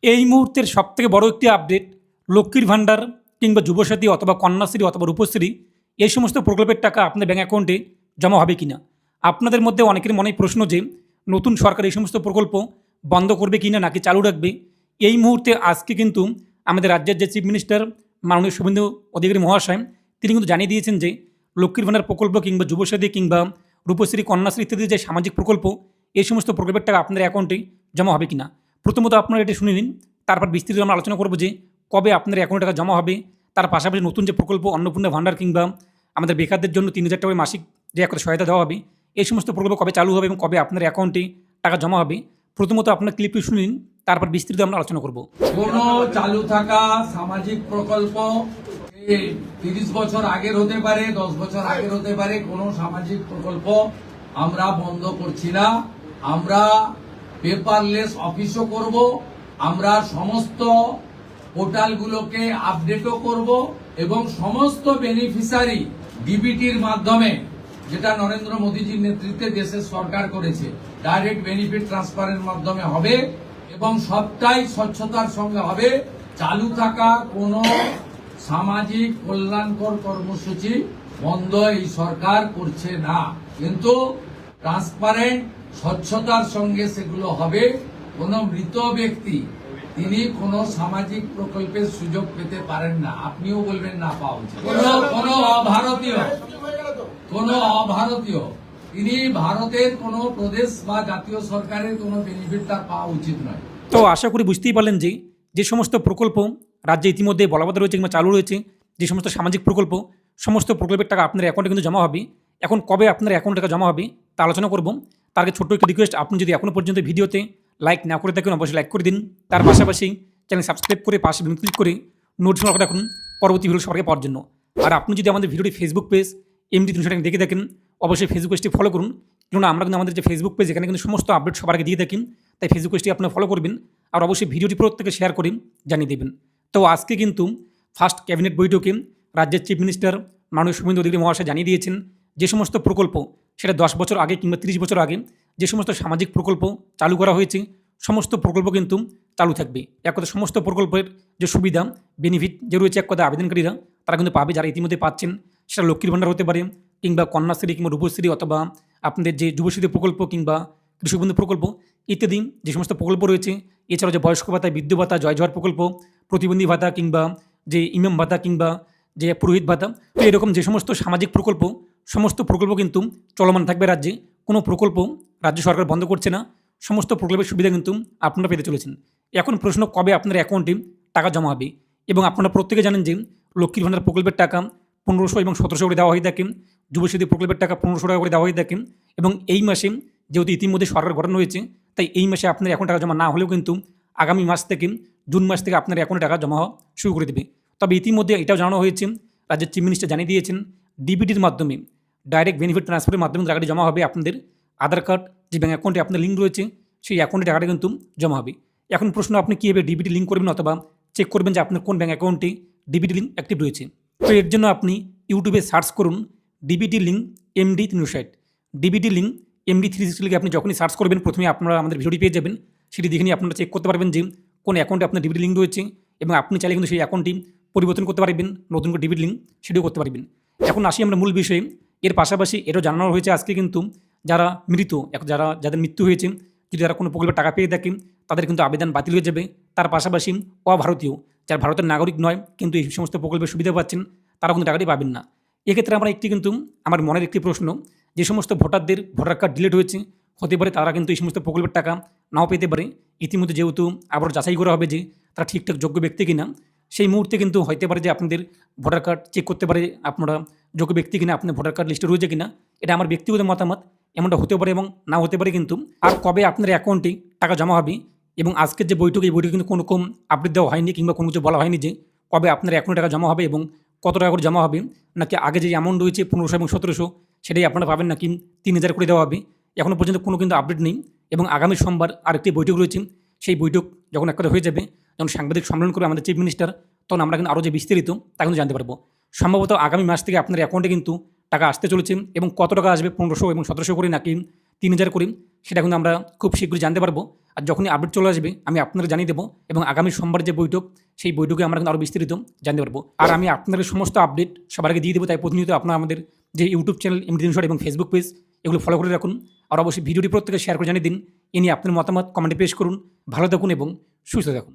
এই মুহূর্তের সবথেকে বড় একটি আপডেট, লক্ষ্মীর ভাণ্ডার কিংবা যুবসাথী অথবা কন্যাশ্রী অথবা রূপশ্রী এই সমস্ত প্রকল্পের টাকা আপনার ব্যাঙ্ক অ্যাকাউন্টে জমা হবে কি না। আপনাদের মধ্যে অনেকের মনেই প্রশ্ন যে নতুন সরকার এই সমস্ত প্রকল্প বন্ধ করবে কি না নাকি চালু রাখবে। এই মুহূর্তে আজকে কিন্তু আমাদের রাজ্যের যে চিফ মিনিস্টার মাননীয় শুভেন্দু অধিকারী মহাশয় তিনি কিন্তু জানিয়ে দিয়েছেন যে লক্ষ্মীর ভাণ্ডার প্রকল্প কিংবা যুবসাথী কিংবা রূপশ্রী কন্যাশ্রী ইত্যাদি যে সামাজিক প্রকল্প এই সমস্ত প্রকল্পের টাকা আপনাদের অ্যাকাউন্টে জমা হবে কি না। প্রথমত আপনারা এটি শুনে নিন, তারপর বিস্তারিত আমরা আলোচনা করব যে কবে আপনার অ্যাকাউন্টে টাকা জমা হবে। তার পাশাপাশি নতুন যে প্রকল্প অন্নপূর্ণা ভাণ্ডার কিংবা আমাদের বেকারদের জন্য ৩,০০০ টাকা মাসিক যে একটা সহায়তা দেওয়া হবে এই সমস্ত প্রকল্প কবে চালু হবে এবং কবে আপনার অ্যাকাউন্টে টাকা জমা হবে। প্রথমত আপনার ক্লিপটি শুনে নিন, তারপর বিস্তারিত আমরা আলোচনা করব। কোনো চালু থাকা সামাজিক প্রকল্প ৩০ বছর আগের হতে পারে, 10 বছর আগের হতে পারে, কোনো সামাজিক প্রকল্প আমরা বন্ধ করছি না। আমরা পেপারলেস অফিসও করব, আমরা সমস্ত পোর্টালগুলোকে আপডেটও করব এবং সমস্ত বেনিফিশিয়ারি ডিবিটির মাধ্যমে, যেটা নরেন্দ্র মোদীজির নেতৃত্বে দেশের সরকার করেছে, ডাইরেক্ট বেনিফিট ট্রান্সফারের মাধ্যমে হবে এবং সবটাই স্বচ্ছতার সঙ্গে হবে। চালু থাকা কোনো সামাজিক কল্যাণকর কর্মসূচি বন্ধ এই সরকার করছে না, কিন্তু ট্রান্সপারেন্ট স্বচ্ছতার সঙ্গে সেগুলো হবে। কোনো মৃত ব্যক্তি তিনি কোনো সামাজিক প্রকল্পের সুযোগ পেতে পারেন না, আপনিও বলবেন না পাওয়া উচিত। কোনো অভারতীয় তিনি ভারতের কোনো প্রদেশ বা জাতীয় সরকারের কোনো বেনিফিট তার পাওয়া উচিত নয়। তো আশা করি বুঝতেই পারলেন যে যে সমস্ত প্রকল্প রাজ্যে ইতিমধ্যে বলবৎ রয়েছে কিংবা চালু রয়েছে, যে সমস্ত সামাজিক প্রকল্প সমস্ত প্রকল্পের টাকা আপনার অ্যাকাউন্টে কিন্তু জমা হবে। এখন কবে আপনার অ্যাকাউন্টে টাকা জমা হবে তা আলোচনা করব। তার আগে ছোট্ট একটি রিকোয়েস্ট, আপনি যদি এখনও পর্যন্ত ভিডিওতে লাইক না করে থাকেন অবশ্যই লাইক করে দিন। তার পাশাপাশি চ্যানেল সাবস্ক্রাইব করে পাশে বেল ক্লিক করে নোটিফিকেশন রাখুন পরবর্তী ভিডিও সবাইকে পাওয়ার জন্য। আর আপনি যদি আমাদের ভিডিওটি ফেসবুক পেজ এমডি 300 দেখে থাকেন অবশ্যই ফেসবুক পেজটি ফলো করুন, কেননা আমরা কিন্তু আমাদের যে ফেসবুক পেজ এখানে কিন্তু সমস্ত আপডেট সবার আগে দিয়ে থাকি, তাই ফেসবুক পেজটি আপনারা ফলো করবেন আর অবশ্যই ভিডিওটি প্রত্যেকে শেয়ার করে জানিয়ে দেবেন। তো আজকে কিন্তু ফার্স্ট ক্যাবিনেট বৈঠকে রাজ্যের চিফ মিনিস্টার মাননীয় শুভেন্দু অধিকারী মহাশয় জানিয়ে দিয়েছেন যে সমস্ত প্রকল্প সেটা 10 বছর আগে কিংবা 30 বছর আগে যে সমস্ত সামাজিক প্রকল্প চালু করা হয়েছে সমস্ত প্রকল্প কিন্তু চালু থাকবে। এক কথা সমস্ত প্রকল্পের যে সুবিধা বেনিফিট যে রয়েছে এক কথা আবেদনকারীরা তারা কিন্তু পাবে, যারা ইতিমধ্যে পাচ্ছেন। সেটা লক্ষ্মীর ভাণ্ডার হতে পারে কিংবা কন্যাশ্রী কিংবা রূপশ্রী অথবা আপনাদের যে যুবশ্রী প্রকল্প কিংবা কৃষক বন্ধু প্রকল্প ইত্যাদি যে সমস্ত প্রকল্প রয়েছে। এছাড়াও যে বয়স্ক ভাতা, বৃদ্ধ ভাতা, জয় জোহার প্রকল্প, প্রতিবন্ধী ভাতা কিংবা যে ইমাম ভাতা কিংবা যে পুরোহিত ভাতা, তো এরকম যে সমস্ত সামাজিক প্রকল্প সমস্ত প্রকল্প কিন্তু চলমান থাকবে রাজ্যে। কোনো প্রকল্প রাজ্য সরকার বন্ধ করছে না, সমস্ত প্রকল্পের সুবিধা কিন্তু আপনারা পেতে চলেছেন। এখন প্রশ্ন, কবে আপনার অ্যাকাউন্টে টাকা জমা হবে। এবং আপনারা প্রত্যেকে জানেন যে লক্ষ্মীর ভাণ্ডার প্রকল্পের টাকা 1500 এবং 1700 করে দেওয়া হয়ে থাকে, যুবসাথী প্রকল্পের টাকা 1500 টাকা করে দেওয়া হয়ে থাকে। এবং এই মাসে যেহেতু ইতিমধ্যে সরকার গঠন হয়েছে, তাই এই মাসে আপনার অ্যাকাউন্টে টাকা জমা না হলেও কিন্তু আগামী মাস থেকে জুন মাস থেকে আপনার অ্যাকাউন্টে টাকা জমা হওয়া শুরু করে দেবে। তবে ইতিমধ্যে এটাও জানানো হয়েছে, রাজ্যের চিফ মিনিস্টার জানিয়ে দিয়েছেন ডিবিটির মাধ্যমে ডাইরেক্ট বেনিফিট ট্রান্সফারের মাধ্যমে টাকাটি জমা হবে। আপনাদের আধার কার্ড যে ব্যাঙ্ক অ্যাকাউন্টে আপনার লিঙ্ক রয়েছে সেই অ্যাকাউন্টে টাকাটা কিন্তু জমা হবে। এখন প্রশ্ন, আপনি কীভাবে ডিবিটি লিঙ্ক করবেন অথবা চেক করবেন যে আপনার কোন ব্যাঙ্ক অ্যাকাউন্টে ডিবিটি লিঙ্ক অ্যাক্টিভ রয়েছে। তো এর জন্য আপনি ইউটিউবে সার্চ করুন DBT link MD 360। DBT link MD 360 লিখে আপনি যখনই সার্চ করবেন প্রথমে আপনারা আমাদের ভিডিওটি পেয়ে যাবেন। সেটি দেখে নিয়ে আপনারা চেক করতে পারবেন যে কোন অ্যাকাউন্টে আপনার ডিবিটি লিঙ্ক রয়েছে এবং আপনি চাইলে কিন্তু সেই অ্যাকাউন্টটি পরিবর্তন করতে পারবেন, নতুন করে ডিবিটি লিঙ্ক সেটিও করতে পারবেন। এখন আসি আমরা মূল বিষয়ে। এর পাশাপাশি এটাও জানানো হয়েছে আজকে কিন্তু যারা মৃত, যাদের মৃত্যু হয়েছে, যদি তারা কোনো প্রকল্পে টাকা পেয়ে থাকে তাদের কিন্তু আবেদন বাতিল হয়ে যাবে। তার পাশাপাশি অভারতীয় যারা ভারতের নাগরিক নয় কিন্তু এই সমস্ত প্রকল্পের সুবিধা পাচ্ছেন তারা কিন্তু টাকাটি পাবেন না। এক্ষেত্রে আমরা কিন্তু আমার মনের একটি প্রশ্ন, যে সমস্ত ভোটারদের ভোটার কার্ড ডিলিট হয়েছে হতে পারে তারা কিন্তু এই সমস্ত প্রকল্পের টাকা নাও পেতে পারে। ইতিমধ্যে যেহেতু আবার যাচাই করা হবে যে তারা ঠিকঠাক যোগ্য ব্যক্তি কিনা, সেই মুহূর্তে কিন্তু হতে পারে যে আপনাদের ভোটার কার্ড চেক করতে পারে আপনারা যোগ্য ব্যক্তি কিনা, আপনার ভোটার কার্ড লিস্টে রয়েছে কিনা। এটা আমার ব্যক্তিগত মতামত, এমনটা হতে পারে এবং না হতে পারে কিন্তু। আর কবে আপনার অ্যাকাউন্টে টাকা জমা হবে এবং আজকের যে বৈঠক এই বৈঠকে কিন্তু কোনো রকম আপডেট দেওয়া হয়নি কিংবা কোনো কিছু বলা হয়নি যে কবে আপনার অ্যাকাউন্টে টাকা জমা হবে এবং কত টাকা করে জমা হবে, নাকি আগে যে অ্যামাউন্ট রয়েছে 1500 এবং 1700 সেটাই আপনারা পাবেন নাকি 3000 করে দেওয়া হবে। এখনও পর্যন্ত কোনো কিন্তু আপডেট নেই। এবং আগামী সোমবার আরেকটি বৈঠক রয়েছে, সেই বৈঠক যখন একটা হয়ে যাবে, যখন সাংবাদিক সম্মেলন করবে আমাদের চিফ মিনিস্টার, তখন আমরা কিন্তু আরও যে বিস্তারিত তা কিন্তু জানতে পারবো। সম্ভবত আগামী মাস থেকে আপনার অ্যাকাউন্টে কিন্তু টাকা আসতে চলেছে এবং কত টাকা আসবে 1500 এবং 1700 করে নাকি 3000 করে, সেটা কিন্তু আমরা খুব শীঘ্রই জানতে পারবো। আর যখনই আপডেট চলে আসবে আমি আপনাদের জানিয়ে দেবো, এবং আগামী সোমবার যে বৈঠক, সেই বৈঠকে আমরা কিন্তু আরও বিস্তারিত জানতে পারবো। আর আমি আপনাদের সমস্ত আপডেট সবার আগে দিয়ে দেবো, তাই প্রতিনিয়ত আপনারা আমাদের যে ইউটিউব চ্যানেল এমডি শর্ট এবং ফেসবুক পেজ, এগুলো ফলো করে রাখুন। আর অবশ্যই ভিডিওটি প্রত্যেকে শেয়ার করে জানিয়ে দিন। এ নিয়ে আপনার মতামত কমেন্টে পেশ করুন। ভালো থাকুন এবং সুস্থ থাকুন।